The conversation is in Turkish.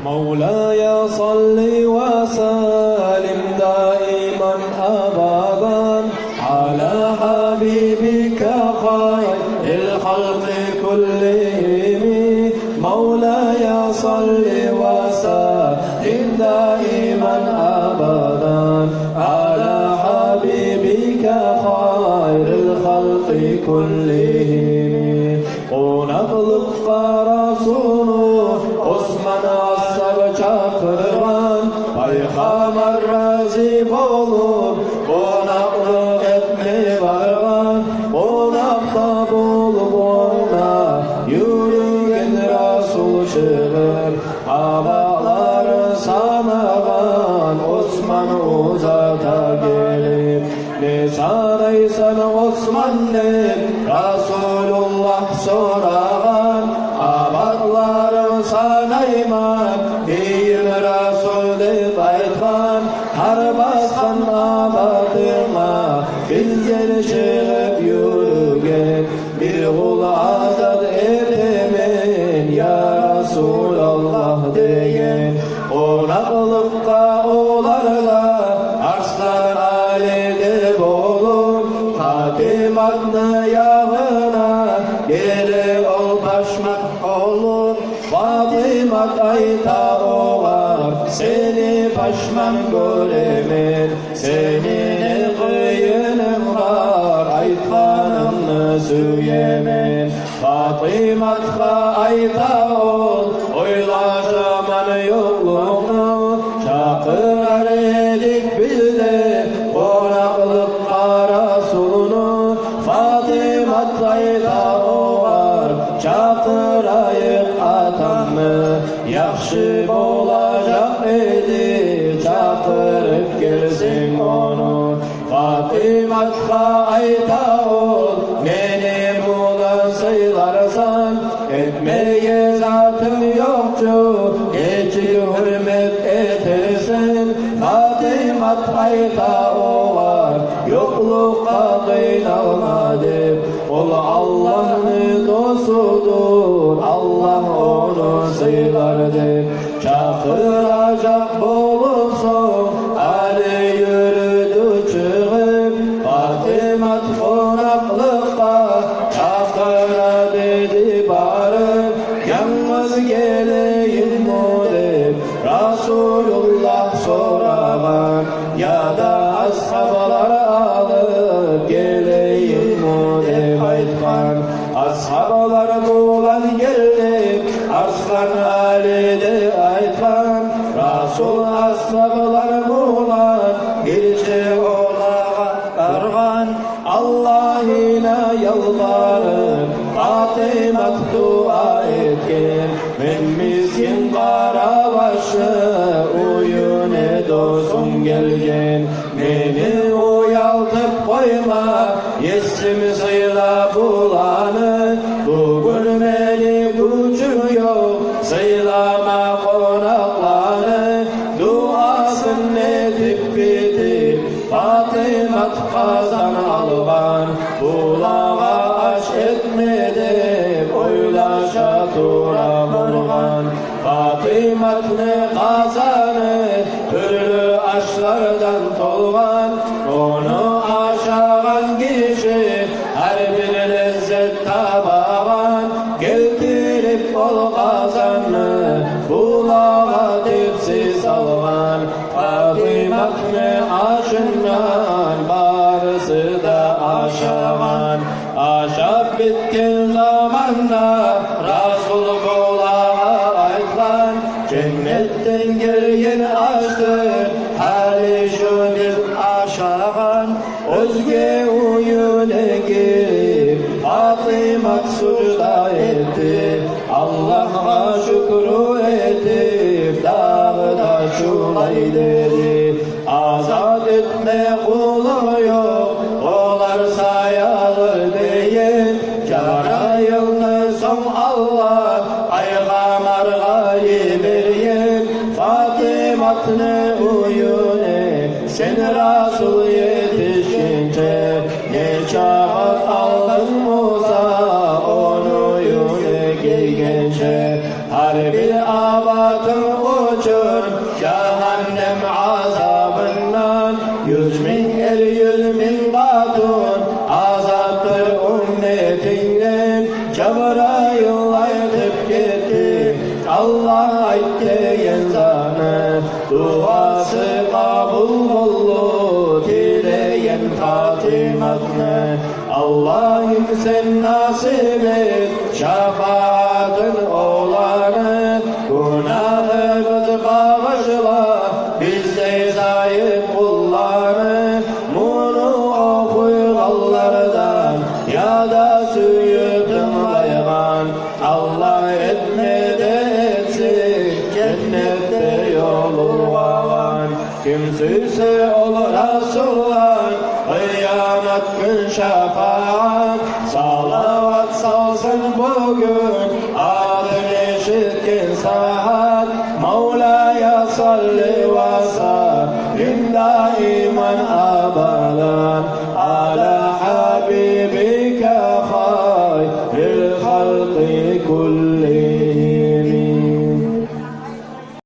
مولاي صل وسلم دائما أبدا على حبيبك خير الخلق كلهم. مولاي صل وسلم دائما أبدا على حبيبك خير الخلق كلهم. Konaklık Rasulu Osman Asab çakıran Peygamber razı olup konaklık etme vargan. Konakta bulup ona yürüyen Rasul çıkır. Havaları sanagan Osman uzata gelir. Ne sanaysan Osman ne Resulullah soragan. Abadlarım sana iman değil Resul deyip aytkan. Har baskan abadıma bizler çıkıp yürügen. Bir kul azat edemen ya Resulallah deyen. Konaklıkta olarlar arslan alede bolup Fatimat'ın yağına gerek ol başmak olur. Fatimat ayta oğar seni başman göremen. Senin kıyının var aytkanını söylemen. Fatimat'a ayta ol oylaşaman yokluğunu. Çakırar edik biz de konaklıkta Rasulunu. Fatimat ayta oğar çakırayık atamı. Yaxşı olacak idi çakırıp gelsin onu. Fatimat'a ayta ol benim ulan sayılarsan. Etmeye zatım yoktu geçik hürmet etersen. Fatimat ayta oğar yoklukta kıynalmadı. Ol Allah'ın dostudur, Allah onu sıylardı. Çakıracak bulursun Ali yürüdü çıkıp. Fatimat konaklıkta çakıra dedi bağırıp. Yalnız geleyim mudip Resulullah soragan. Ya da ashablar alıp geleyim mudip aytkan. Ashablar bulan gelip Arslan Ali'de aytkan. Rasul ashablar bulan ilçe olağa kargan. Allah'ına yalvarıp Fatimat dua etken. Ben miskin karabaşı uyun edosun gelgen. Beni uyaltıp koyma yesim sıyla bulanı. Bugün beni gücüm yok sıylama konaklanı. Duasın edip bitip Fatimat kazan algan. Bulağa aş etmedi oylaşa tura vurgan. Fatimat ne kazanı türlü aşlardan tolgan. Onu aşağın kişi her bir lezzet tabağan. Getirip ol kazanı bulağa tepsi salgan. Fatimat ne aşından barısı da aşağın. Aşak bitkin zamanda Rasul bulağa aytkan. Cennetten gelgen açtı hali şu bir aşağın. Özge uyune girip Fatimat sucda etti. Allah'a şükür etip dağda şulay dedi. Azat etme kulu yok olar sayalır deyin. Carayılını son Allah Peygamber gali beryen. Fatimat'ını uyune sen Rasul yetişince. Ne çağat aldın Musa onu yune giygençe. Her Her bir abatın uçur cehennem azabından. 100.000 el 100.000 katun azaptır ümmetinden. Cebrail aytıp gitti Allah ayttiğin zanı. Duası kabul oldu dileyen hatimatını. Allah'ım sen nasip et şefaatın olanı. Günahımızı bağışla bizde zayıf kullarını. Bunu okuyallardan ya da suyu tınlaygan. Allah etmedi etsin cennette yolu var. Kim sürse ol Resulullah kıyamet gün şefaat. Salavat salsın bugün adın eşitkin saat. Mevla'ya salli ve sallim daiman abadan ala habibike hayril halqi kulli.